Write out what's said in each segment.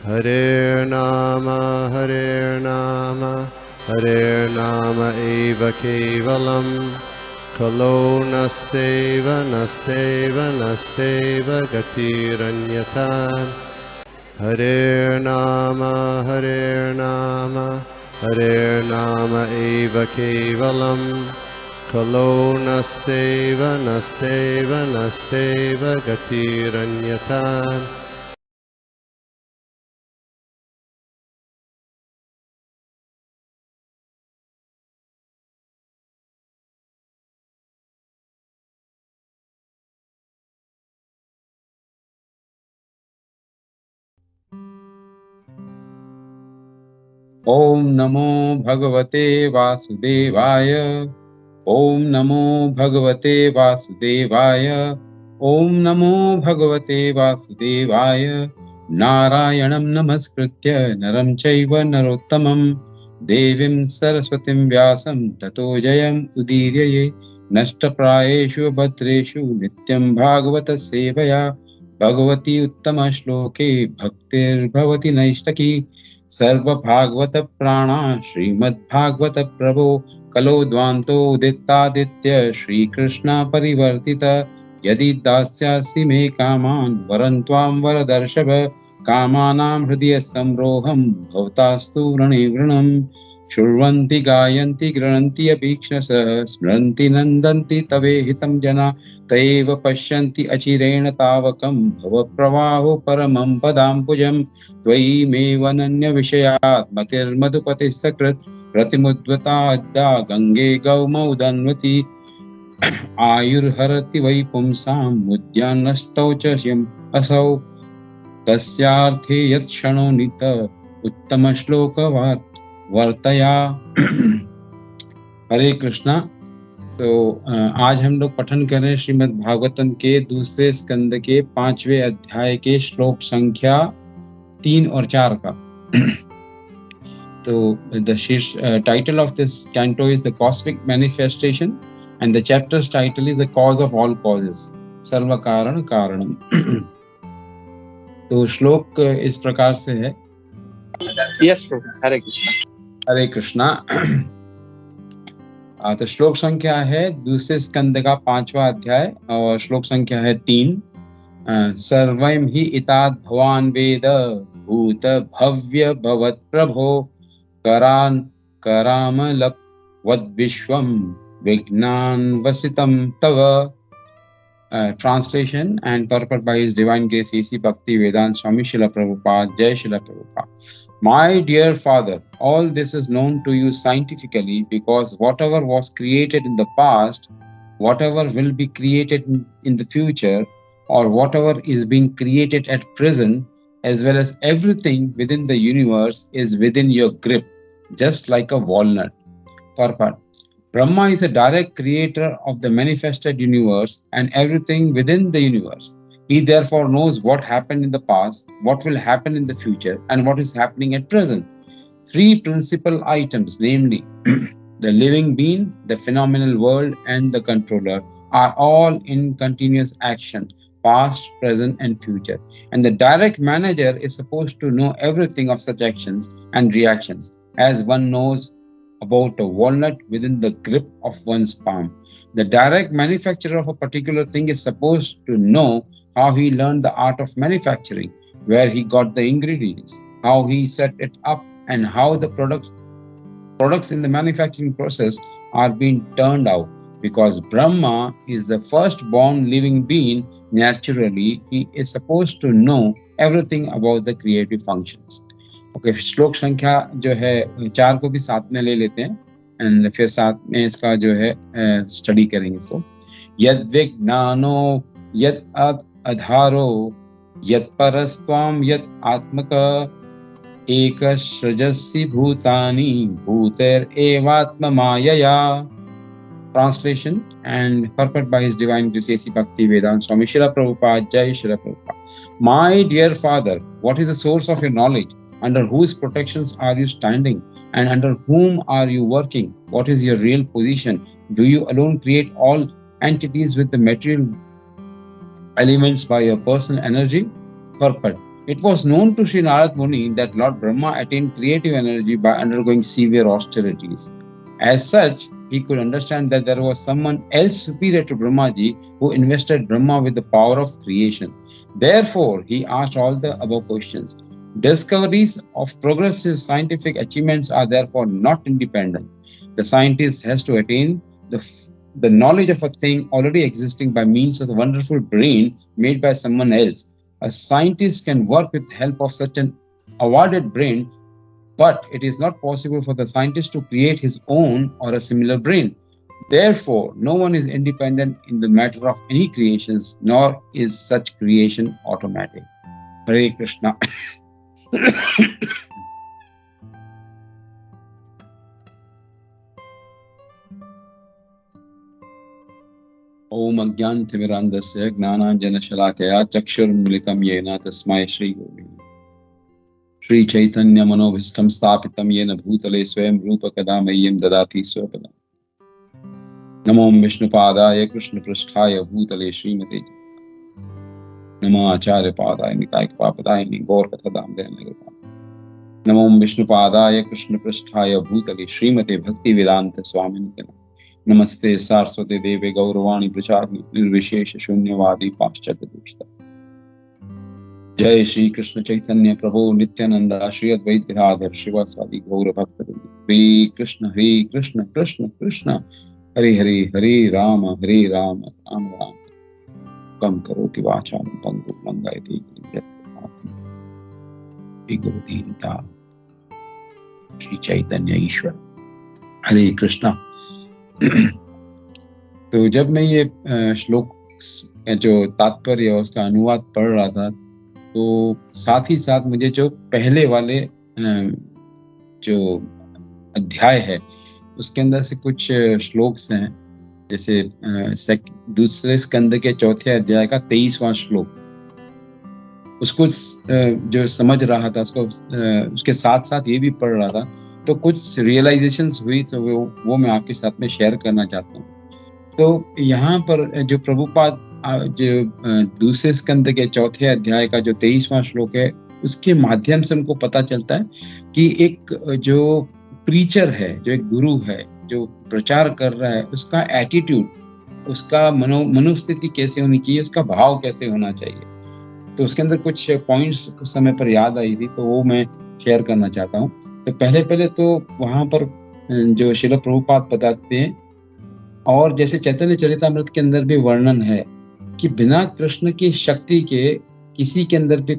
Hare Nama eva kevalam, kalo nasteva nasteva nasteva gatiranyata. Hare Nama eva kevalam, kalo nasteva nasteva nasteva gatiranyata. ओम नमो भगवते वासुदेवाय। ओम नमो भगवते वासुदेवाय। ओम नमो भगवते वासुदेवाय। नारायणं नमस्कृत्य नरं चैव नरोत्तमं देवीं सरस्वतीं व्यासं ततो जयम् उदीरये। नष्टप्रायेषु भद्रेषु नित्यं भागवत सेवया भगवती उत्तम श्लोके भक्तिर्भवति नैष्टकी। सर्व भागवत प्राणा श्रीमद्भागवत प्रभो कलो द्वांतो उदितादित्य श्रीकृष्ण परिवर्तित। यदि दास्यासि मे कामान् वरं त्वां वरदर्शभ कामानां हृदय संरोहं भवतास्तु वृणे वृणम्। शृण्वन्ति गायन्ति गृह्णन्ति अभीक्ष्णसः स्मरन्ति नन्दन्ति तवेहितं जना तैव पश्यन्ति अचिरेण तावकं भवप्रवाहो परमं पदाम्बुजं त्वयिमेवनन्य विषयात् मतिर्मधुपतिस्तकृत् प्रतिमुद्वता गंगे गौमौ दन्वति आयुर्हरति वै पुंसां मुद्यान्नस्तौ च यम् असौ तस्यार्थे यत् क्षणो नित उत्तम श्लोक वर्तया। हरे कृष्णा। तो आज हम लोग पठन कर रहे हैं श्रीमद् भागवतम के दूसरे स्कंद के 5वें अध्याय के श्लोक संख्या 3 और 4 का। तो the title of this canto is the cosmic manifestation and the chapter's title is the cause of all causes, सर्व कारण कारणम। तो श्लोक इस प्रकार से है। यस प्रभु, हरे कृष्णा। हरे कृष्णा। तो श्लोक संख्या है दूसरे स्कंद का 5वां अध्याय और श्लोक संख्या है 3। सर्वं हि इताद् भवान् वेद भूत भव्य भवत् प्रभो करान् करामलक् वद्विश्वं विज्ञानवसितं तव। Translation and purport by His Divine Grace A.C. Bhakti Vedanta Swami Srila Prabhupada. Jai Srila Prabhupada. My dear Father, all this is known to you scientifically because whatever was created in the past, whatever will be created in the future, or whatever is being created at present, as well as everything within the universe is within your grip, just like a walnut. Purport. Brahma is a direct creator of the manifested universe and everything within the universe. He therefore knows what happened in the past, what will happen in the future, and what is happening at present. 3 principal items, namely the living being, the phenomenal world, and the controller, are all in continuous action, past, present, and future. And the direct manager is supposed to know everything of such actions and reactions, as one knows about a walnut within the grip of one's palm. The direct manufacturer of a particular thing is supposed to know how he learned the art of manufacturing, where he got the ingredients, how he set it up, and how the products in the manufacturing process are being turned out. Because Brahma is the first-born living being, naturally, he is supposed to know everything about the creative functions. Okay, श्लोक संख्या जो है 4 को भी साथ में ले लेते हैं एंड फिर साथ में इसका जो है स्टडी करेंगे इसको। यद विज्ञानो यद अधारो यद परस्त्वाम यद आत्मक एक सृजसि भूतानि भूतेर एवात्म मायया। Translation and purport by His Divine Grace A.C. Bhakti Vedanta Swami Srila Prabhupada. Jai Srila Prabhupada. My dear Father, what is the source of your knowledge? Under whose protections are you standing? And under whom are you working? What is your real position? Do you alone create all entities with the material elements by your personal energy? Purport. It was known to Sri Narad Muni that Lord Brahma attained creative energy by undergoing severe austerities. As such, he could understand that there was someone else superior to Brahmaji who invested Brahma with the power of creation. Therefore, he asked all the above questions. Discoveries of progressive scientific achievements are therefore not independent. The scientist has to attain the knowledge of a thing already existing by means of the wonderful brain made by someone else. A scientist can work with the help of such an awarded brain, but it is not possible for the scientist to create his own or a similar brain. Therefore, no one is independent in the matter of any creations, nor is such creation automatic. Hare Krishna. ओम अज्ञानतिमिरान्धस्य ज्ञानाञ्जनशलाकया चक्षुर्मिलितं येन तस्मै श्रीगुरवे श्रीचैतन्यमनोभीष्टं स्थापितं येन भूतले स्वयं रूपकदा मह्यं ददाति स्वपदम्। नमो विष्णुपादाय कृष्णपृष्ठाय भूतले श्रीमते नमो आचार्यपादाय नितायकपादाय गौरकथादामदे नमो विष्णुपादाय कृष्णपृष्ठाय भूतले श्रीमते भक्तिवेदांत स्वामिने नमस्ते सारस्वते देवे गौरवाणी प्रचारिणी निर्विशेष शून्यवादी पाश्चात्य दुष्टा। जय श्री कृष्ण चैतन्य प्रभु नित्यानंदा श्री अद्वैत गदाधर शिवासादि गौर भक्त हरे कृष्ण कृष्ण कृष्ण हरे हरे हरे राम राम राम कम करोति वाचालं पंगुं लंघयति दीनता श्री चैतन्य ईश्वर। हरे कृष्णा। तो जब मैं ये श्लोक जो तात्पर्य उसका अनुवाद पढ़ रहा था, तो साथ ही साथ मुझे जो पहले वाले जो अध्याय है उसके अंदर से कुछ श्लोक्स हैं, जैसे दूसरे स्कंद के चौथे अध्याय का 23वां श्लोक, उसको जो समझ रहा था उसके साथ साथ ये भी पढ़ रहा था, तो कुछ रियलाइजेशंस हुई, तो वो मैं आपके साथ में शेयर करना चाहता हूँ। तो यहाँ पर जो प्रभुपाद जो दूसरे स्कंद के चौथे अध्याय का जो 23वां श्लोक है, उसके माध्यम से उनको पता चलता है कि एक जो प्रीचर है, जो एक गुरु है, जो प्रचार कर रहा है, उसका एटीट्यूड, उसका मनोस्थिति कैसे होनी चाहिए, उसका भाव कैसे होना चाहिए। तो उसके अंदर कुछ पॉइंट्स कुछ समय पर याद आई थी, तो वो मैं शेयर करना चाहता हूँ। तो पहले तो वहां पर जो श्रील प्रभुपाद बताते हैं, और जैसे चैतन्य चरितामृत के अंदर भी वर्णन है कि बिना कृष्ण की शक्ति के किसी के अंदर भी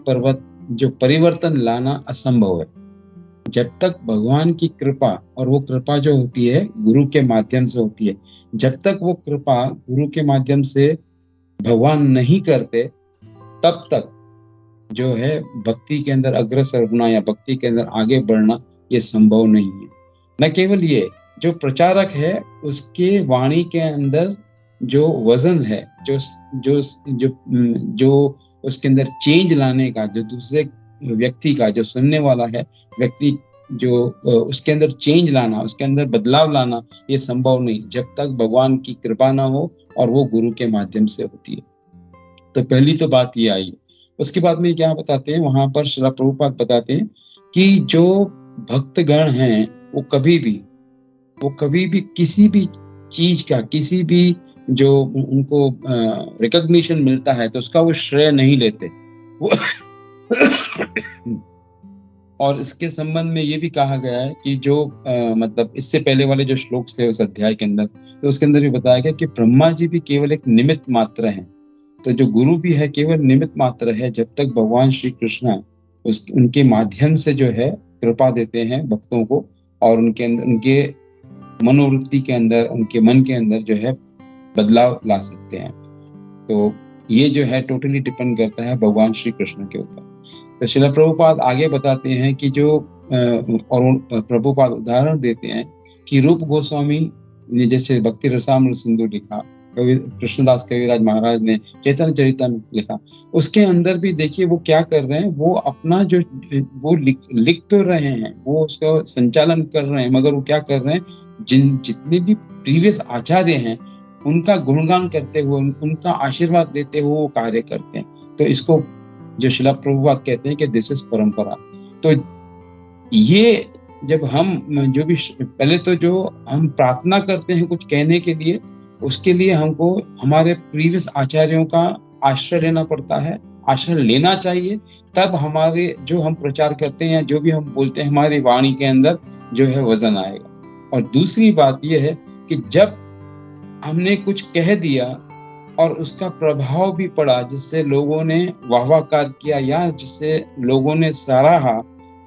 जो परिवर्तन लाना असंभव है। जब तक भगवान की कृपा, और वो कृपा जो होती है गुरु के माध्यम से होती है, जब तक वो कृपा गुरु के माध्यम से भगवान नहीं करते, तब तक जो है भक्ति के अंदर अग्रसर होना या भक्ति के अंदर आगे बढ़ना ये संभव नहीं है। न केवल ये, जो प्रचारक है उसके वाणी के अंदर जो वजन है, जो जो जो जो उसके अंदर चेंज लाने का, जो दूसरे व्यक्ति का, जो सुनने वाला है व्यक्ति, जो उसके अंदर चेंज लाना, उसके अंदर बदलाव लाना, ये संभव नहीं जब तक भगवान की कृपा ना हो और वो गुरु के माध्यम से होती है। तो पहली तो बात ये आई। उसके बाद में क्या बताते हैं, वहां पर श्रील प्रभुपाद बताते हैं कि जो भक्तगण हैं वो कभी भी किसी भी चीज का, किसी भी जो उनको रिकॉग्निशन मिलता है तो उसका वो श्रेय नहीं लेते। और इसके संबंध में ये भी कहा गया है कि जो मतलब इससे पहले वाले जो श्लोक थे उस अध्याय के अंदर, तो उसके अंदर भी बताया गया कि ब्रह्मा जी भी केवल एक निमित्त मात्र हैं। तो जो गुरु भी है केवल निमित्त मात्र है, जब तक भगवान श्री कृष्ण उनके माध्यम से जो है कृपा देते हैं भक्तों को, और उनके मनोवृत्ति के अंदर, उनके मन के अंदर जो है बदलाव ला सकते हैं। तो ये जो है टोटली डिपेंड करता है भगवान श्री कृष्ण के ऊपर। तो श्रील प्रभुपाद आगे बताते हैं कि जो और प्रभुपाद उदाहरण देते हैं कि रूप गोस्वामी ने जैसे भक्ति रसामृत सिंधु लिखा, कृष्णदास कविराज महाराज ने चैतन्य चरितामृत लिखा, उसके अंदर भी देखिए वो क्या कर रहे हैं, वो अपना जो वो लिख तो रहे हैं, वो उसका संचालन कर रहे हैं, मगर वो क्या कर रहे हैं, जितने भी प्रीवियस आचार्य हैं उनका गुणगान करते हुए, उनका आशीर्वाद लेते हुए वो कार्य करते हैं। तो इसको जो शिला प्रभुपाद कहते हैं कि दिस इज परंपरा। तो ये जब हम जो भी पहले तो जो हम प्रार्थना करते हैं कुछ कहने के लिए, उसके लिए हमको हमारे प्रीवियस आचार्यों का आश्रय लेना पड़ता है, आश्रय लेना चाहिए, तब हमारे जो हम प्रचार करते हैं, जो भी हम बोलते हैं, हमारी वाणी के अंदर जो है वजन आएगा। और दूसरी बात यह है कि जब हमने कुछ कह दिया और उसका प्रभाव भी पड़ा, जिससे लोगों ने वाहवाकार किया या जिससे लोगों ने सराहा,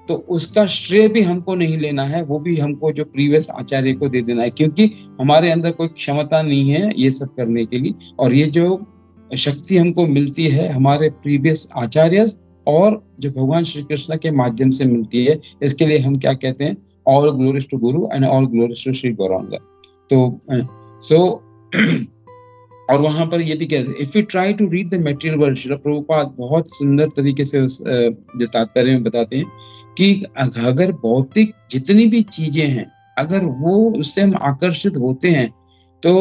तो उसका श्रेय भी हमको नहीं लेना है, वो भी हमको जो प्रीवियस आचार्य को दे देना है, क्योंकि हमारे अंदर कोई क्षमता नहीं है ये सब करने के लिए। और ये जो शक्ति हमको मिलती है हमारे प्रीवियस आचार्य और जो भगवान श्री कृष्ण के माध्यम से मिलती है, इसके लिए हम क्या कहते हैं, all glories to Guru and all glories to Shri Gauranga. तो और वहां पर ये भी कहते हैं, if you try to read the material world, Srila Prabhupada बहुत सुंदर तरीके से उस जो तात्पर्य में बताते हैं कि अगर भौतिक जितनी भी चीजें हैं, अगर वो उससे हम आकर्षित होते हैं, तो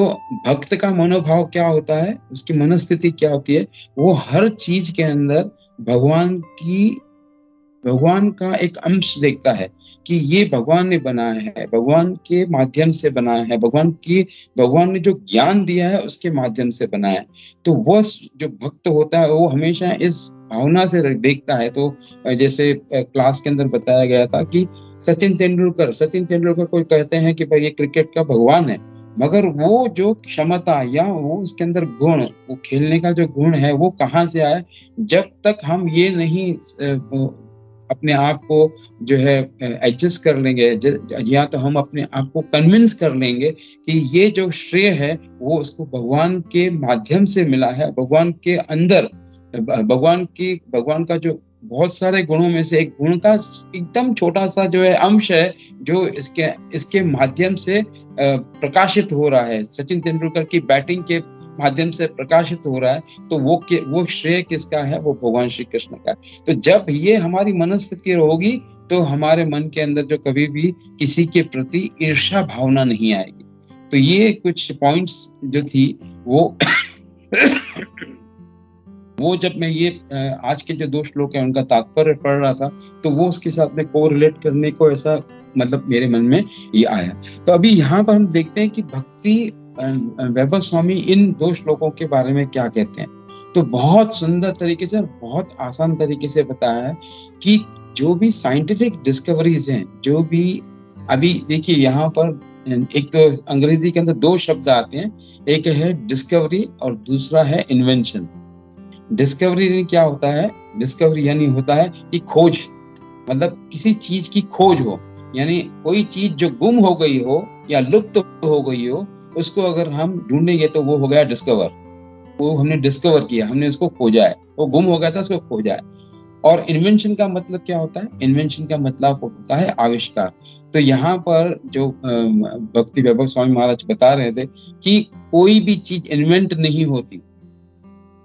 भक्त का मनोभाव क्या होता है, उसकी मनस्थिति क्या होती है, वो हर चीज के अंदर भगवान का एक अंश देखता है कि ये भगवान ने बनाया है, भगवान के माध्यम से बनाया है, भगवान ने जो ज्ञान दिया है उसके माध्यम से बनाया है। तो वो जो भक्त होता है वो हमेशा इस भावना से देखता है। तो जैसे क्लास के अंदर बताया गया था कि सचिन तेंदुलकर को कहते हैं कि भाई ये क्रिकेट का भगवान है, मगर वो जो क्षमता या वो उसके अंदर गुण, वो खेलने का जो गुण है, वो कहाँ से आया, जब तक हम ये नहीं अपने आप को जो है एडजस्ट कर लेंगे, या तो हम अपने आप को कन्विंस कर लेंगे कि ये जो श्रेय है वो उसको भगवान के माध्यम से मिला है, भगवान के अंदर भगवान का जो बहुत सारे गुणों में से एक गुण का एकदम छोटा सा जो है अंश है, जो इसके माध्यम से प्रकाशित हो रहा है, सचिन तेंदुलकर की बैटिंग के माध्यम से प्रकाशित हो रहा है, तो वो श्रेय किसका है, वो भगवान श्री कृष्ण का है। तो जब ये हमारी मनस्थिति होगी, तो हमारे मन के अंदर जो कभी भी किसी के प्रति ईर्ष्या भावना नहीं आएगी। तो ये कुछ पॉइंट्स जो थी वो जब मैं ये आज के जो 2 श्लोक है उनका तात्पर्य पढ़ रहा था, तो वो उसके साथ में कोरिलेट करने को ऐसा मतलब मेरे मन में ये आया। तो अभी यहाँ पर हम देखते हैं कि भक्ति वैभव स्वामी इन 2 श्लोकों के बारे में क्या कहते हैं। तो बहुत सुंदर तरीके से और बहुत आसान तरीके से बताया है कि जो भी साइंटिफिक डिस्कवरीज हैं, जो भी अभी देखिए यहाँ पर एक तो अंग्रेजी के अंदर 2 शब्द आते हैं, एक है डिस्कवरी और दूसरा है इन्वेंशन। डिस्कवरी क्या होता है, डिस्कवरी यानी होता है कि खोज, मतलब किसी चीज की खोज हो, यानी कोई चीज जो गुम हो गई हो या लुप्त हो गई हो, उसको अगर हम ढूंढेंगे तो वो हो गया डिस्कवर। वो हमने डिस्कवर किया, हमने उसको खोजा है, वो गुम हो गया था, उसको खोजा है। और इन्वेंशन का मतलब क्या होता है, इन्वेंशन का मतलब होता है आविष्कार। तो यहाँ पर जो भक्ति वैभव स्वामी महाराज बता रहे थे कि कोई भी चीज इन्वेंट नहीं होती,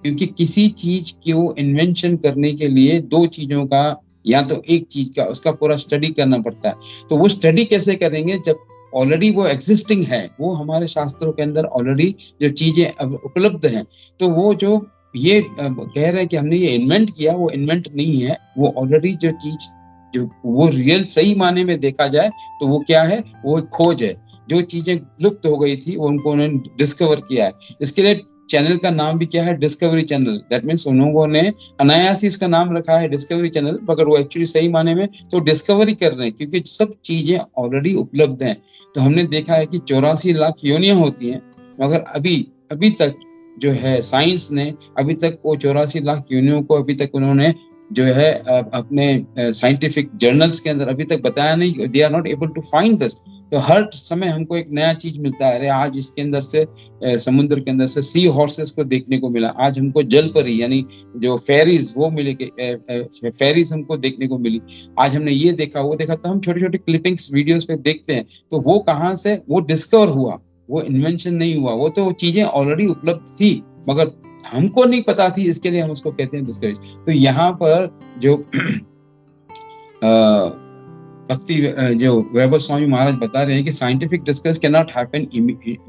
क्योंकि किसी चीज को इन्वेंशन करने के लिए 2 चीजों का या तो एक चीज का उसका पूरा स्टडी करना पड़ता है। तो वो स्टडी कैसे करेंगे, जब ऑलरेडी वो एग्जिस्टिंग है, वो हमारे शास्त्रों के अंदर ऑलरेडी जो चीजें उपलब्ध हैं, तो वो जो ये कह रहे हैं कि हमने ये इन्वेंट किया, वो इन्वेंट नहीं है, वो ऑलरेडी जो चीज जो वो रियल सही माने में देखा जाए तो वो क्या है, वो खोज है। जो चीजें लुप्त हो गई थी उनको उन्होंने डिस्कवर किया है। इसके लिए चैनल का नाम भी क्या है, डिस्कवरी चैनल। दैट मीन्स उन लोगों ने अनायास ही इसका नाम रखा है डिस्कवरी चैनल, मगर वो एक्चुअली सही माने में तो डिस्कवरी कर रहे हैं, क्योंकि सब चीजें ऑलरेडी उपलब्ध हैं। तो हमने देखा है कि 84 लाख योनियां होती हैं, मगर अभी तक जो है साइंस ने अभी तक वो 84 लाख योनियों को अभी तक उन्होंने जो है अपने साइंटिफिक जर्नल्स के अंदर अभी तक बताया नहीं। They are not able to find this. तो हर समय हमको एक नया चीज मिलता है। अरे आज इसके अंदर से समुद्र के अंदर से सी हॉर्सेस को देखने को मिला, आज हमको जल परी यानी जो फेरीज वो मिले, फेरीज हमको देखने को मिली, आज हमने ये देखा वो देखा। तो हम छोटे छोटे क्लिपिंग्स वीडियोस पे देखते हैं, तो वो कहाँ से वो डिस्कवर हुआ, वो इन्वेंशन नहीं हुआ, वो तो चीजें ऑलरेडी उपलब्ध थी मगर हमको नहीं पता थी, इसके लिए हम उसको कहते हैं डिस्कवरी। तो यहाँ पर जो भक्ति जो वैभव स्वामी महाराज बता रहे हैं कि scientific discovery can not happen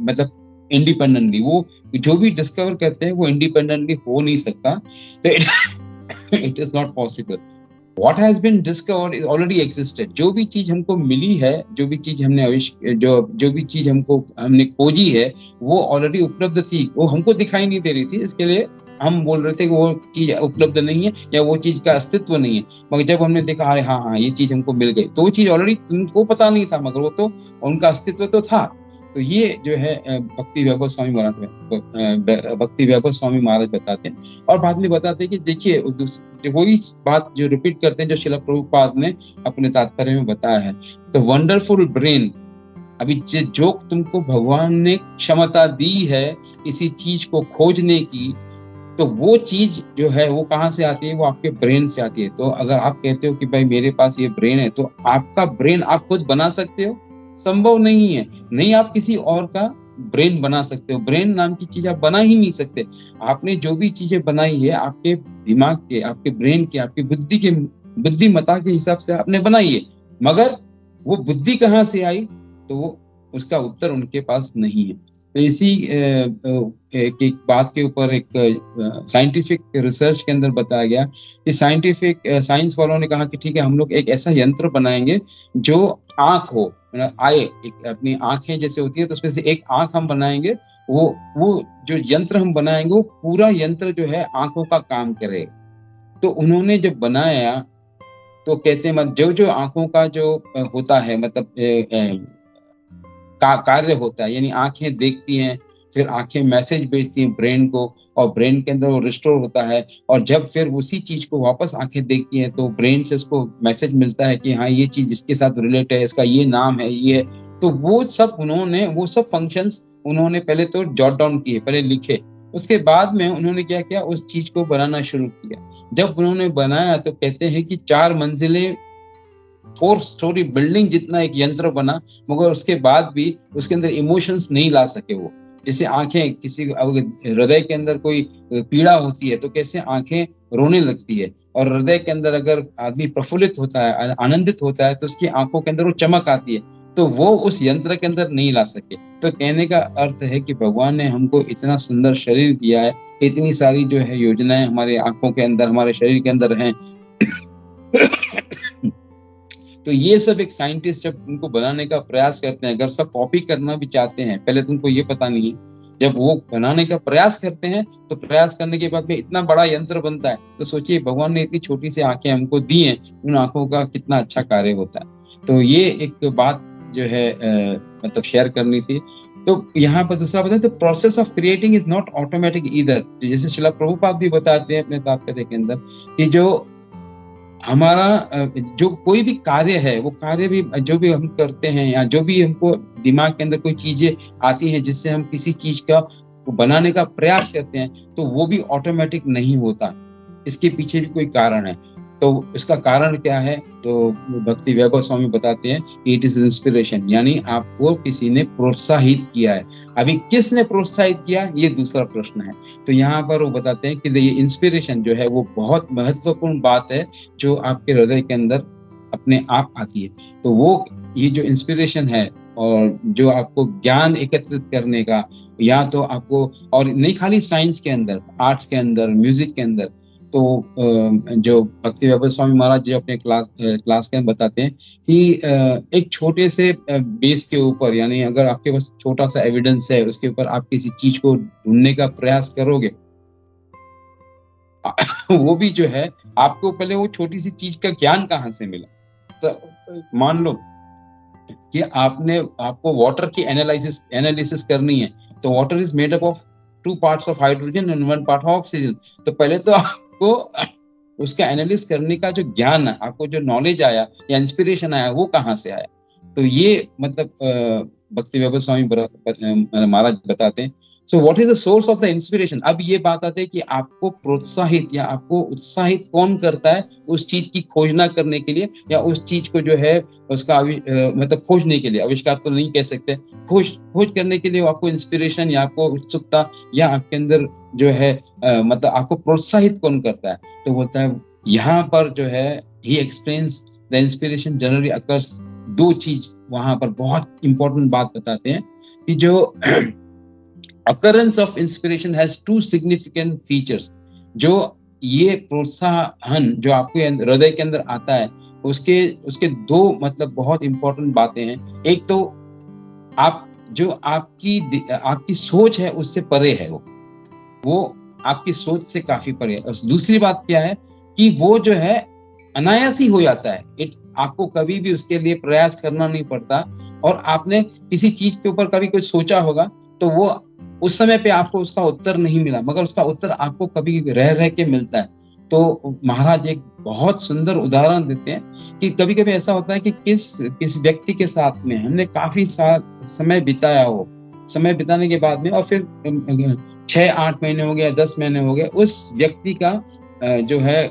मतलब इंडिपेंडेंटली। वो जो भी डिस्कवर करते हैं वो इंडिपेंडेंटली हो नहीं सकता। तो It is not possible. What has been discovered is already existed. जो भी चीज हमको मिली है, जो भी चीज जो भी चीज हमने खोजी है, वो ऑलरेडी उपलब्ध थी, वो हमको दिखाई नहीं दे रही थी। इसके लिए हम बोल रहे थे कि वो चीज उपलब्ध नहीं है या वो चीज का अस्तित्व नहीं है। मगर जब हमने देखा अरे हाँ ये चीज हमको मिल गई, तो वो चीज ऑलरेडी तुमको पता नहीं था, मगर वो तो उनका अस्तित्व तो था। तो ये जो है भक्ति वैभव स्वामी महाराज बताते हैं, और बाद में बताते हैं कि देखिए वही बात जो रिपीट करते हैं जो श्रील प्रभुपाद ने अपने तात्पर्य में बताया है। तो वंडरफुल ब्रेन, अभी जो तुमको भगवान ने क्षमता दी है किसी चीज को खोजने की, तो वो चीज जो है वो कहाँ से आती है? वो आपके ब्रेन से आती है। तो अगर आप कहते हो कि भाई मेरे पास ये ब्रेन है, तो आपका ब्रेन आप खुद बना सकते हो? संभव नहीं है। नहीं आप किसी और का ब्रेन बना सकते हो। ब्रेन नाम की चीज आप बना ही नहीं सकते। आपने जो भी चीजें बनाई है आपके दिमाग के, आपके ब्रेन के, आपकी बुद्धिमत्ता के हिसाब से आपने बनाई है, मगर वो बुद्धि कहाँ से आई, तो वो उसका उत्तर उनके पास नहीं है। तो इसी एक बात के ऊपर एक साइंटिफिक रिसर्च के अंदर बताया गया कि साइंस वालों ने कहा कि ठीक है, हम लोग एक ऐसा यंत्र बनाएंगे जो आंख हो, आए, एक अपनी आंखें जैसे होती है, तो उसमें से एक आंख हम बनाएंगे। वो जो यंत्र हम बनाएंगे वो पूरा यंत्र जो है आंखों का काम करे। तो उन्होंने जब बनाया तो कहते हैं जो आंखों का जो होता है, मतलब कार्य होता है, यानी आंखें देखती हैं, फिर आंखें मैसेज भेजती हैं ब्रेन को, और ब्रेन के अंदर वो रिस्टोर होता है, और जब फिर उसी चीज को वापस आंखें देखती हैं तो ब्रेन से उसको मैसेज मिलता है कि हाँ ये चीज इसके साथ रिलेट है, इसका ये नाम है, ये है। तो वो सब फंक्शंस उन्होंने पहले तो जॉट डाउन किए, पहले लिखे, उसके बाद में उन्होंने क्या किया, उस चीज को बनाना शुरू किया। जब उन्होंने बनाया तो कहते हैं कि 4 मंजिले 4 स्टोरी बिल्डिंग जितना एक यंत्र बना, मगर उसके बाद भी उसके अंदर इमोशंस नहीं ला सके वो। जैसे आंखें, किसी हृदय के अंदर कोई पीड़ा होती है तो कैसे आंखें रोने लगती है, और हृदय के अंदर अगर आदमी प्रफुल्लित होता है, आनंदित होता है, तो उसकी आंखों के अंदर वो चमक आती है, तो वो उस यंत्र के अंदर नहीं ला सके। तो कहने का अर्थ है कि भगवान ने हमको इतना सुंदर शरीर दिया है, इतनी सारी जो है योजनाएं हमारे आंखों के अंदर, हमारे शरीर के अंदर हैं। तो ये सब एक साइंटिस्ट जब उनको बनाने का प्रयास करते हैं, अगर उसका कॉपी करना भी चाहते हैं, पहले तुमको ये पता नहीं है, जब वो बनाने का प्रयास करते हैं तो प्रयास करने के बाद में इतना बड़ा यंत्र बनता है। तो सोचिए भगवान ने इतनी छोटी सी आंखें हमको दी हैं, उन आंखों का कितना अच्छा कार्य होता है। तो ये एक बात जो है मतलब शेयर करनी थी। तो यहाँ पर दूसरा बताए, तो process of creating is not automatic either. जैसे श्रील प्रभुपाद भी बताते हैं अपने तात्पर्य के अंदर कि जो हमारा जो कोई भी कार्य है, वो कार्य भी जो भी हम करते हैं, या जो भी हमको दिमाग के अंदर कोई चीजें आती हैं जिससे हम किसी चीज का बनाने का प्रयास करते हैं, तो वो भी ऑटोमेटिक नहीं होता। इसके पीछे भी कोई कारण है। तो इसका कारण क्या है? तो भक्ति वैभव स्वामी बताते हैं कि इट इज इंस्पिरेशन, यानी आपको किसी ने प्रोत्साहित किया है। अभी किसने प्रोत्साहित किया, ये दूसरा प्रश्न है। तो यहाँ पर वो बताते हैं कि ये इंस्पिरेशन जो है वो बहुत महत्वपूर्ण बात है, जो आपके हृदय के अंदर अपने आप आती है। तो वो ये जो इंस्पिरेशन है, और जो आपको ज्ञान एकत्रित करने का, या तो आपको, और नहीं खाली साइंस के अंदर, आर्ट्स के अंदर, म्यूजिक के अंदर, तो जो भक्ति वैभव स्वामी महाराज जी अपने क्लास के अंदर बताते हैं कि एक छोटे से बेस के ऊपर, यानी अगर आपके पास छोटा सा एविडेंस है, उसके ऊपर आप किसी चीज को ढूंढने का प्रयास करोगे, वो भी जो है आपको पहले वो छोटी सी चीज का ज्ञान कहाँ से मिला। तो मान लो कि आपको वाटर की एनालिसिस करनी है, तो water is made up of 2 parts of hydrogen and 1 part of oxygen. तो पहले तो आपको उसका एनालिसिस करने का जो ज्ञान है, आपको जो नॉलेज आया या इंस्पिरेशन आया, वो कहाँ से आया। तो ये मतलब भक्ति वैभव स्वामी महाराज बताते हैं। So what is the source of the inspiration. अब ये बात आती है कि आपको प्रोत्साहित या आपको उत्साहित कौन करता है उस चीज की खोजना करने के लिए, या उस चीज को जो है उसका मतलब खोजने के लिए, आविष्कार तो नहीं कह सकते, खोज करने के लिए आपको इंस्पिरेशन या आपको उत्सुकता या आपके अंदर जो है मतलब आपको प्रोत्साहित कौन करता है। तो बोलता है यहाँ पर जो है ही explains the inspiration generally occurs. 2 चीज वहां पर बहुत इंपॉर्टेंट बात बताते हैं कि जो occurrence of inspiration has 2 significant features। जो ये प्रोत्साहन जो आपके हृदय के अंदर आता है, उसके दो मतलब बहुत इंपॉर्टेंट बातें हैं। एक तो आप जो आपकी सोच है उससे परे है, वो आपकी सोच से काफी परे है। और दूसरी बात क्या है कि वो जो है अनायास ही हो जाता है। आपको कभी भी उसके लिए प्रयास करना नहीं पड़ता। और आपने किसी चीज के ऊपर कभी कुछ सोचा होगा तो वो उस समय पे आपको उसका उत्तर नहीं मिला, मगर उसका उत्तर आपको कभी रह रह के मिलता है। तो महाराज एक बहुत सुंदर उदाहरण देते हैं कि कभी कभी ऐसा होता है कि किस व्यक्ति के साथ में हमने काफी समय बिताया हो, समय बिताने के बाद में और फिर 6-8 महीने हो गए, 10 महीने हो गए, उस व्यक्ति का जो है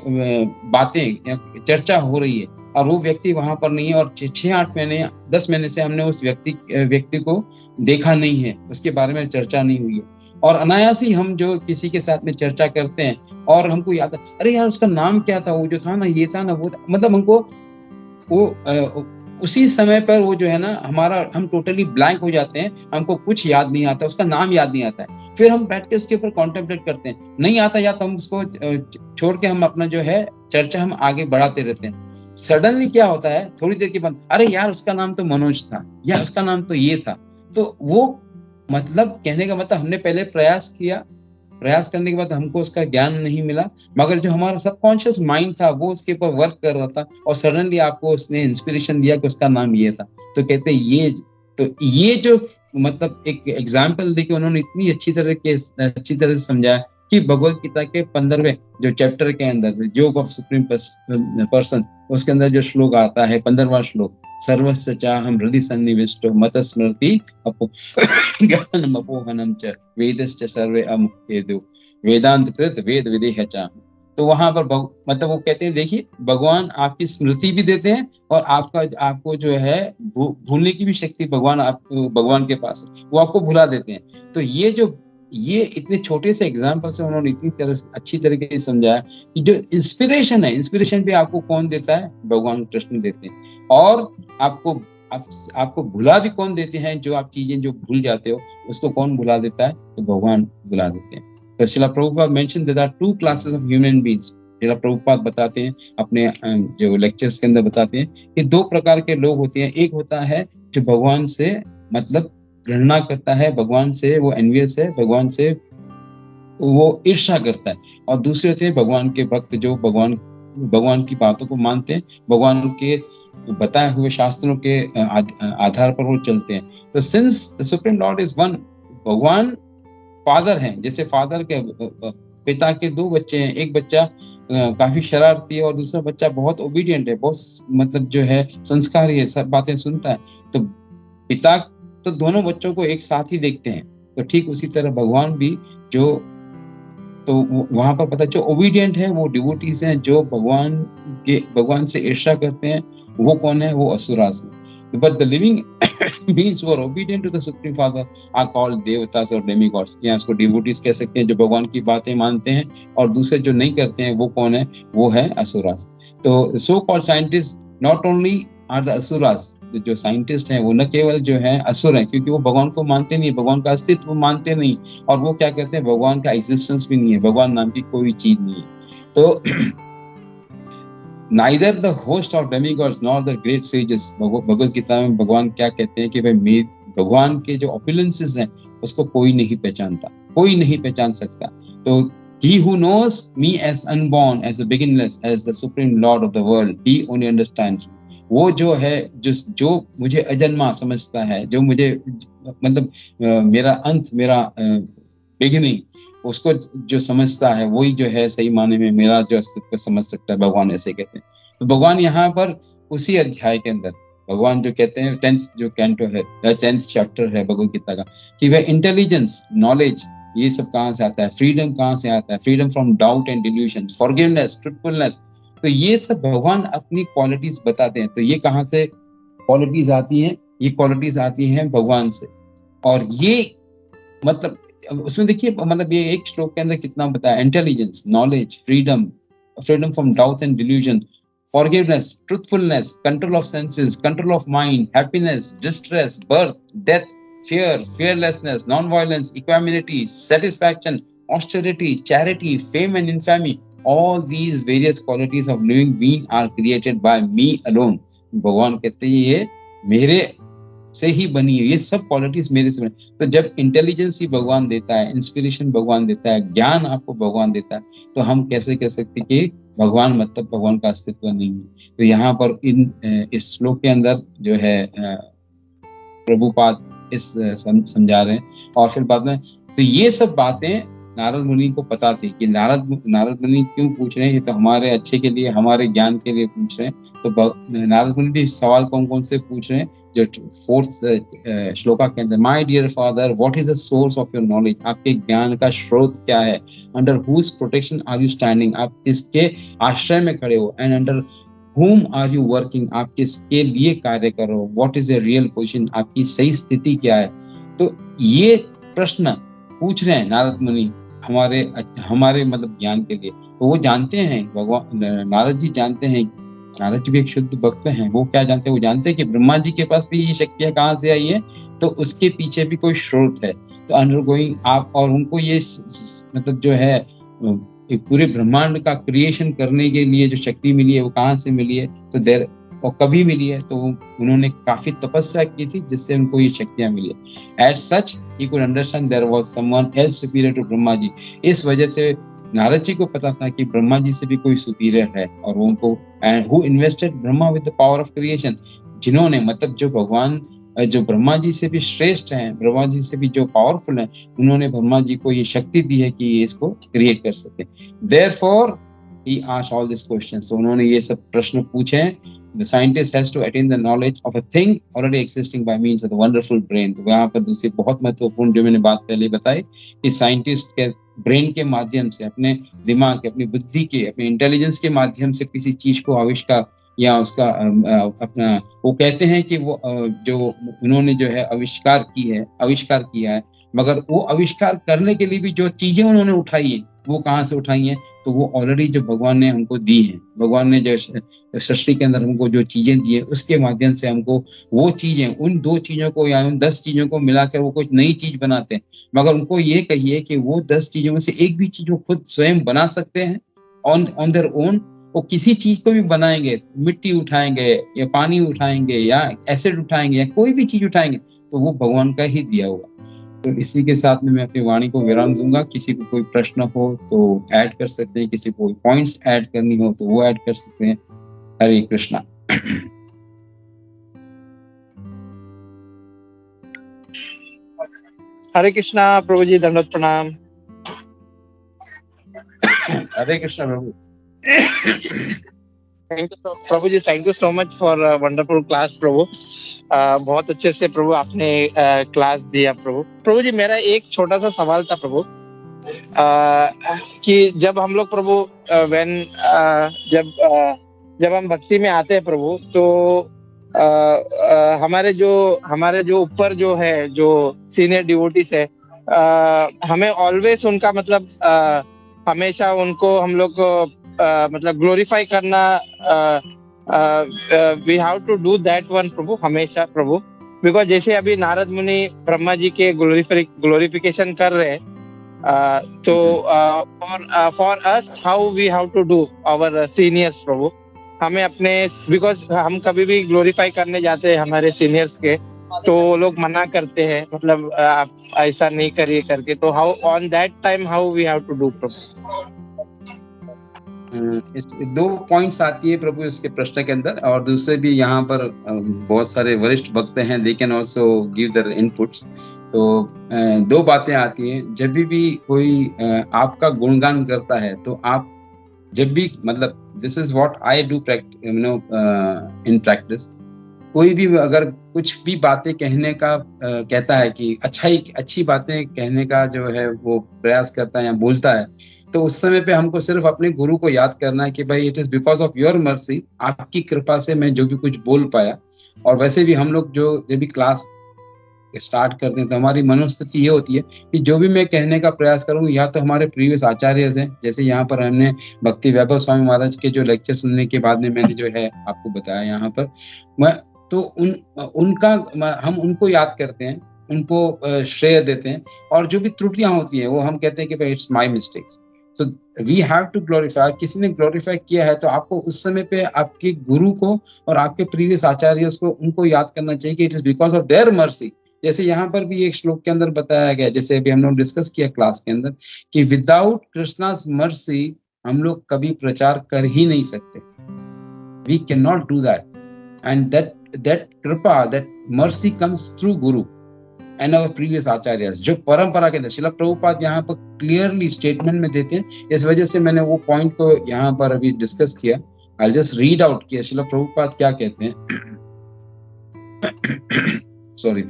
बातें चर्चा हो रही है और वो व्यक्ति वहां पर नहीं है और 6-8 महीने 10 महीने से हमने उस व्यक्ति को देखा नहीं है, उसके बारे में चर्चा नहीं हुई है। और अनायास ही हम जो किसी के साथ में चर्चा करते हैं और हमको याद है, अरे यार उसका नाम क्या था, वो जो था ना, ये था ना, वो था। मतलब हमको वो उसी समय पर वो जो है ना हम टोटली ब्लैंक हो जाते हैं, हमको कुछ याद नहीं आता, उसका नाम याद नहीं आता है। फिर हम बैठ के उसके ऊपर कॉन्टेम्पलेट करते हैं, नहीं आता या तो हम उसको छोड़ के हम अपना जो है चर्चा हम आगे बढ़ाते रहते हैं। सडनली क्या होता है, थोड़ी देर के बाद, अरे यार उसका नाम तो मनोज था, या उसका नाम तो ये था। तो वो मतलब कहने का मतलब हमने पहले प्रयास किया, प्रयास करने के बाद हमको उसका ज्ञान नहीं मिला, मगर जो हमारा सबकॉन्शियस माइंड था वो उसके ऊपर वर्क कर रहा था और सडनली आपको उसने इंस्पिरेशन दिया कि उसका नाम ये था। तो कहते ये जो मतलब एक एग्जाम्पल देके उन्होंने इतनी अच्छी तरह से समझाया कि भगवत गीता के 15वें जो चैप्टर के अंदर योग ऑफ सुप्रीम पर्सन, उसके अंदर जो श्लोक आता है 15वां श्लोक, सर्वस्य चाहम हृदि सन्निविष्टो मत स्मृति अपो ज्ञानम अपोहनम च वेदश्च सर्वे अमुख्येदु वेदांत कृत वेद विदेह च। तो वहां पर मतलब वो कहते हैं, देखिए भगवान आपकी स्मृति भी देते हैं और आपको जो है भूलने की भी शक्ति भगवान के पास है, वो आपको भुला देते हैं। तो ये इतने छोटे से एग्जाम्पल से उन्होंने इतनी अच्छी तरीके से समझाया कि जो इंस्पिरेशन है, इंस्पिरेशन भी आपको कौन देता है, भगवान कृष्ण देते हैं। और आपको भुला भी कौन देते हैं, जो आप चीजें जो भूल जाते हो उसको कौन भुला देता है, तो भगवान भुला देते हैं। तो Srila Prabhupada mention there are 2 classes of human beings. Srila Prabhupada बताते हैं अपने जो लेक्चर्स के अंदर बताते हैं कि 2 प्रकार के लोग होते हैं। एक होता है जो भगवान से मतलब घृणा करता है, भगवान से वो एनवियस है, भगवान से वो ईर्ष्या करता है। और दूसरे होते हैं भगवान के भक्त, जो भगवान की बातों को मानते हैं, भगवान के बताए हुए शास्त्रों के आधार पर वो चलते हैं। तो since the supreme Lord is one, भगवान फादर हैं, जैसे फादर के पिता के 2 बच्चे हैं, एक बच्चा काफी शरारती है और दूसरा बच्चा बहुत ओबीडियंट है, बहुत मतलब जो है संस्कारी है, सब बातें सुनता है। तो पिता तो दोनों बच्चों को एक साथ ही देखते हैं। तो ठीक उसी तरह भगवान भी तो वहां पर पता, जो ओबीडियंट है वो डिवोटीज हैं, जो भगवान से ईर्ष्या करते हैं वो कौन है, वो असुरास है। But the living beings who are obedient to the Supreme Father are called devatas or demigods। या उसको devotees कह सकते हैं, जो भगवान की बातें मानते हैं। और दूसरे जो नहीं करते हैं वो कौन है, वो है असुरास। तो so called scientists not only are the asuras, जो साइंटिस्ट हैं वो न केवल जो है असुर हैं, क्योंकि वो भगवान को मानते नहीं, भगवान का अस्तित्व मानते नहीं, और वो क्या करते हैं, भगवान का एग्जिस्टेंस भी नहीं है, भगवान नाम की कोई चीज नहीं है। तो neither the host of demigods nor the great sages, Bhagavad Gita में भगवान क्या कहते हैं कि भाई भगवान के जो opulences हैं उसको कोई नहीं पहचानता, कोई नहीं पहचान सकता। तो he who knows me as unborn, as the beginningless, as the supreme lord of the world, he only understands। वो जो है जो मुझे अजन्मा समझता है, जो मुझे मतलब मेरा अंत, मेरा बिगिनिंग, उसको जो समझता है वही जो है सही माने में मेरा जो अस्तित्व समझ सकता है, भगवान ऐसे कहते हैं। तो भगवान यहाँ पर उसी अध्याय के अंदर भगवान जो कहते हैं 10th जो कैंटो है, 10th चैप्टर है भगवत गीता का, कि वह इंटेलिजेंस, नॉलेज, ये सब कहाँ से आता है, फ्रीडम कहाँ से आता है, freedom from doubt and delusion, forgiveness, truthfulness, तो ये सब भगवान अपनी क्वालिटीज बताते हैं। तो ये कहाँ से क्वालिटीज आती हैं, ये क्वालिटीज आती हैं भगवान से। और ये मतलब उसमें देखिए, मतलब ये एक श्लोक के अंदर कितना बताया, intelligence, knowledge, freedom from doubt and delusion, forgiveness, truthfulness, control of senses, control of mind, happiness, distress, birth, death, fear, fearlessness, non-violence, equanimity, satisfaction, austerity, charity, fame and infamy, all these various qualities of living being are created by me alone. भगवान कहते हैं ये मेरे से ही बनी है, ये सब क्वालिटीज मेरे से बनी। तो जब इंटेलिजेंस ही भगवान देता है, इंस्पिरेशन भगवान देता है, ज्ञान आपको भगवान देता है, तो हम कैसे कह सकते कि भगवान मतलब भगवान का अस्तित्व नहीं है। तो यहाँ पर इस श्लोक के अंदर जो है प्रभुपाद इस समझा रहे हैं। और फिर बाद में तो ये सब बातें नारद मुनि को पता थी कि नारद मुनि क्यों पूछ रहे हैं, ये तो हमारे अच्छे के लिए, हमारे ज्ञान के लिए पूछ रहे हैं। तो नारद मुनि भी सवाल कौन कौन से पूछ रहे हैं, जो 4th श्लोका के अंदर, my dear father what is the source of your knowledge, आपके ज्ञान का स्रोत क्या है, under whose protection are you standing, आप किसके आश्रय में खड़े हो, and under whom are you working, आप किसके लिए कार्य करो, what is your real position, आपकी सही स्थिति क्या है। तो ये प्रश्न पूछ रहे हैं नारद मुनि हमारे मतलब ज्ञान के लिए। तो वो जानते हैं, भगवान नारद जी जानते हैं, नारद जी भी एक शुद्ध भक्त हैं, वो क्या जानते हैं, वो जानते हैं कि ब्रह्मा जी के पास भी ये शक्तियां कहाँ से आई है, तो उसके पीछे भी कोई स्रोत है। तो अंडरगोइंग आप, और उनको ये मतलब जो है पूरे ब्रह्मांड का क्रिएशन करने के लिए जो शक्ति मिली है वो कहाँ से मिली है, तो देर और कभी मिली है, तो उन्होंने काफी तपस्या की थी जिससे उनको ये शक्तियां मिली है। As such he could understand there was someone else superior to Brahma ji. इस वजह से नारद जी को पता था कि ब्रह्मा जी से भी कोई सुपीरियर है, और उनको and who invested Brahma with the power of creation, जिन्होंने मतलब जो भगवान जो ब्रह्मा जी से भी श्रेष्ठ हैं, ब्रह्मा जी से भी जो पावरफुल हैं, उन्होंने ब्रह्मा जी को ये शक्ति दी है कि ये इसको क्रिएट कर सके। Therefore, he asked all these questions. So उन्होंने ये सब प्रश्न पूछे हैं। The scientist has to attain the knowledge of a thing already existing by means of the wonderful brain. तो यहाँ पर दूसरी बहुत महत्वपूर्ण जो मैंने बात पहले बताई कि साइंटिस्ट के ब्रेन के माध्यम से, अपने दिमाग के, अपनी बुद्धि के, अपने इंटेलिजेंस के माध्यम से किसी चीज को आविष्कार या उसका अपना, वो कहते हैं कि वो जो उन्होंने जो है आविष्कार किया है, मगर वो आविष्कार करने के लिए भी जो चीजें उन्होंने उठाई है वो कहाँ से उठाई हैं, तो वो ऑलरेडी जो भगवान ने हमको दी है, भगवान ने जो सृष्टि के अंदर हमको जो चीजें दी है उसके माध्यम से हमको वो चीजें, उन 2 चीजों को या उन 10 चीजों को मिलाकर वो कुछ नई चीज बनाते हैं। मगर उनको ये कहिए कि वो 10 चीजों में से एक भी चीज वो खुद स्वयं बना सकते हैं ऑन देयर ओन। वो किसी चीज को भी बनाएंगे, मिट्टी उठाएंगे या पानी उठाएंगे या एसिड उठाएंगे या कोई भी चीज उठाएंगे, तो वो भगवान का ही दिया होगा। तो इसी के साथ में मैं अपनी वाणी को विराम दूंगा। किसी को कोई प्रश्न हो तो ऐड कर सकते हैं, किसी को कोई पॉइंट्स ऐड करनी हो तो वो ऐड कर सकते हैं। हरे कृष्णा। हरे कृष्णा प्रभु जी, दंडवत प्रणाम। हरे कृष्णा प्रभु। प्रभु जी, thank you so much for wonderful class प्रभु। बहुत अच्छे से प्रभु आपने क्लास दिया प्रभु जी। मेरा एक छोटा सा सवाल था प्रभु, कि जब हम लोग प्रभु जब हम भक्ति में आते हैं प्रभु, तो हमारे जो ऊपर जो है, जो सीनियर डिवोटीज है, हमें ऑलवेज उनका मतलब हमेशा उनको हम लोग मतलब ग्लोरीफाई करना, we have to do that one प्रभु, हमेशा प्रभु। बिकॉज जैसे अभी नारद मुनि ब्रह्मा जी के ग्लोरिफिकेशन कर रहे हैं, तो for us how we have to do our seniors प्रभु, हमें अपने, बिकॉज हम कभी भी ग्लोरीफाई करने जाते हैं हमारे सीनियर्स के, तो लोग मना करते हैं, मतलब आप ऐसा नहीं करिए करके, तो how on that time how we have to do Prabhu. 2 points आती है प्रभु इसके प्रश्न के अंदर, और दूसरे भी यहाँ पर बहुत सारे वरिष्ठ भक्त हैं, they can also give their inputs. तो 2 बातें आती हैं। जब भी कोई आपका गुणगान करता है, तो आप जब भी, मतलब this is what I do in practice, कोई भी अगर कुछ भी बातें कहने का कहता है कि अच्छी बातें कहने का जो है वो प्रयास करता है या बोलता है, तो उस समय पे हमको सिर्फ अपने गुरु को याद करना है कि भाई it is because of your mercy, आपकी कृपा से मैं जो भी कुछ बोल पाया। और वैसे भी हम लोग जब भी क्लास स्टार्ट करते हैं तो हमारी मनोस्थिति ये होती है कि जो भी मैं कहने का प्रयास करूँ, या तो हमारे प्रीवियस आचार्य हैं, जैसे यहाँ पर हमने भक्ति वैभव स्वामी महाराज के जो लेक्चर सुनने के बाद में मैंने जो है आपको बताया यहाँ पर, हम उनको याद करते हैं, उनको श्रेय देते हैं, और जो भी त्रुटियां होती हैं वो हम कहते हैं कि भाई it's my mistakes. So we have to glorify. किसी ने glorify किया है तो आपको उस समय पे आपके गुरु को और आपके previous आचार्यों को उनको याद करना चाहिए कि it is because of their mercy. जैसे यहाँ पर भी एक श्लोक के अंदर बताया गया, जैसे अभी हम लोग डिस्कस किया क्लास के अंदर, कि विदाउट कृष्णा's mercy हम लोग कभी प्रचार कर ही नहीं सकते. We cannot do that. And that kripa, that mercy comes through Guru and our previous acharyas, जो परंपरा के अंदर शिला प्रभुपाद यहाँ पर क्लियरली स्टेटमेंट में देते हैं. इस वजह से मैंने वो पॉइंट को यहाँ पर अभी डिस्कस किया. आई जस्ट रीड आउट किया शिला प्रभुपाद क्या कहते हैं. सॉरी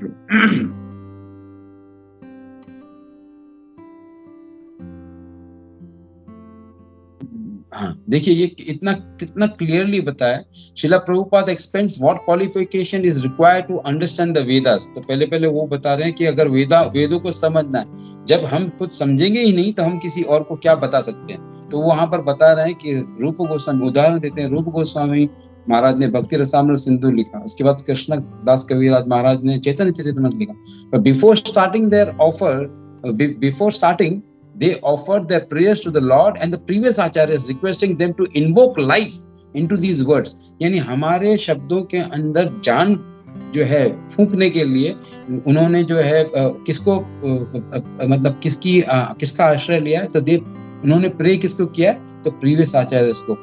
हाँ, देखिए ये कितना क्लियरली बताया. Srila Prabhupada explains what qualification is required to understand the Vedas. तो पहले वो बता रहे हैं कि अगर वेदों को समझना है, जब हम खुद समझेंगे ही नहीं तो हम किसी और को क्या बता सकते हैं. तो वहां पर बता रहे हैं कि रूप गोस्वामी उदाहरण देते हैं. रूप गोस्वामी महाराज ने भक्ति रसामृत सिंधु लिखा, उसके बाद कृष्ण दास कविराज महाराज ने चैतन्य चरितमृत लिखा. Before starting there offer, before starting they offered their prayers to the Lord and the previous acharyas, requesting them to invoke life into these words. यानी हमारे शब्दों के अंदर जान जो है फूंकने के लिए उन्होंने जो है किसको मतलब किसका आश्रय लिया है. तो उन्होंने प्रे किसको किया, तो प्रीवियस आचार्यस को.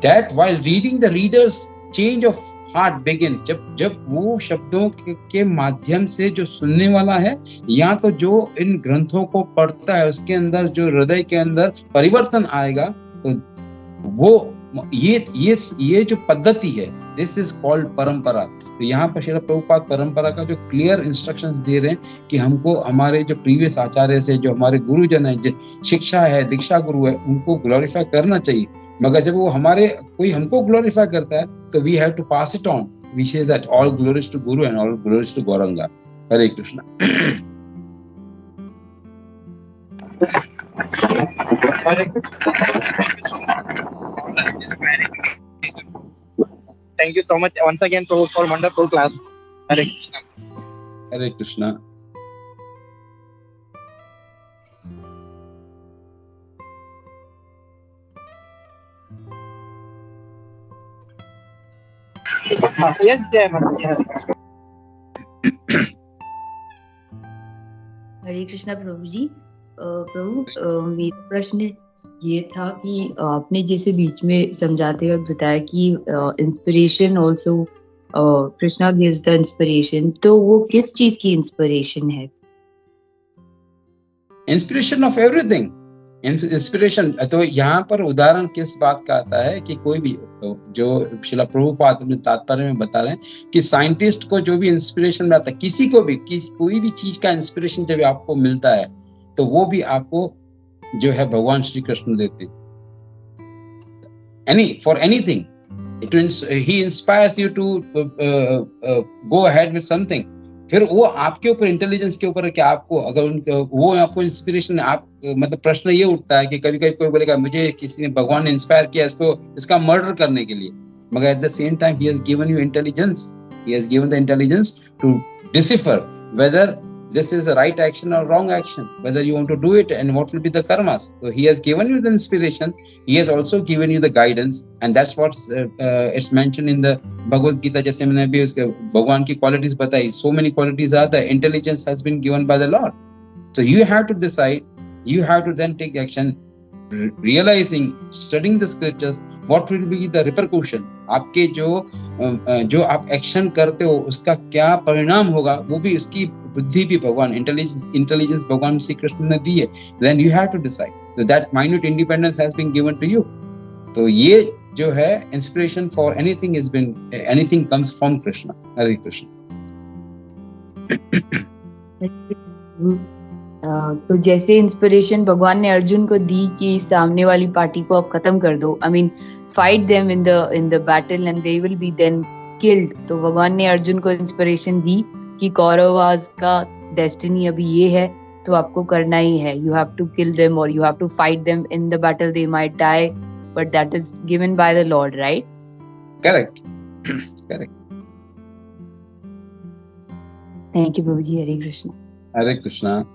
That while reading the readers change of heart begin, जब वो शब्दों के माध्यम से जो सुनने वाला है या तो जो इन ग्रंथों को पढ़ता है उसके अंदर जो हृदय के अंदर परिवर्तन आएगा, तो वो ये जो पद्धति है, दिस इज कॉल्ड परंपरा. तो यहाँ पर श्रील प्रभुपाद परंपरा का जो क्लियर इंस्ट्रक्शंस दे रहे हैं कि हमको हमारे जो प्रीवियस आचार्य से, जो हमारे गुरुजन है, जो शिक्षा है, दीक्षा गुरु है, उनको ग्लोरीफाई करना चाहिए. मगर जब वो कोई हमको ग्लोरीफाई करता है तो we have to pass it on. We say that all glories to Guru and all glories to Gauranga. Hare Krishna. Thank you so much once again for wonderful class. Hare Krishna. Hare Krishna. Yes, Jay Madam. Yes. हरे कृष्णा प्रभु जी. प्रभु मेरा प्रश्न ये था कि आपने जैसे बीच में समझाते वक्त बताया कि inspiration also Krishna gives the inspiration. तो वो किस चीज की इंस्पिरेशन है? Inspiration of everything. इंस्पिरेशन तो यहाँ पर उदाहरण किस बात का आता है कि कोई भी जो शिला प्रभुपाद अपने तात्पर्य में बता रहे हैं कि साइंटिस्ट को जो भी इंस्पिरेशन मिलता है, किसी को भी कोई भी चीज का इंस्पिरेशन जब आपको मिलता है तो वो भी आपको जो है भगवान श्री कृष्ण देते. For anything he inspires you to go ahead with something. फिर वो आपके ऊपर, इंटेलिजेंस के ऊपर है कि आपको अगर वो आपको इंस्पिरेशन, आप मतलब प्रश्न ये उठता है कि कभी कभी कोई बोलेगा मुझे किसी ने, भगवान ने इंस्पायर किया इसका मर्डर करने के लिए, मगर at the same time he has given you intelligence. He has given the intelligence to decipher whether this is the right action or wrong action, whether you want to do it and what will be the karmas. So he has given you the inspiration, he has also given you the guidance, and that's what it's mentioned in the Bhagavad Gita. jaise maine abhi uske bhagwan ki qualities batai, so many qualities are there. Intelligence has been given by the Lord, so you have to decide, you have to then take action, realizing, studying the scriptures, what will be the repercussion. आपके जो आप action करते हो उसका क्या परिणाम होगा, वो भी उसकी बुद्धि भी भगवान, इंटेलिजेंस भगवान श्री कृष्ण ने दी है. Then you have to decide. So that minute independence has been given to you. तो ये जो है inspiration for anything has been, anything comes from Krishna. Hare Krishna. तो जैसे इंस्पिरेशन भगवान ने अर्जुन को दी कि सामने वाली पार्टी को आप खत्म कर दो, I mean fight them in the battle and they will be then killed. तो भगवान ने अर्जुन को इंस्पिरेशन दी कि कौरवास का डेस्टिनी अभी ये है, तो आपको करना ही है. You have to kill them और you have to fight them in the battle. They might die but that is given by the lord, right? Correct. Thank you प्रभु जी. हरे कृष्णा. Hare Krishna.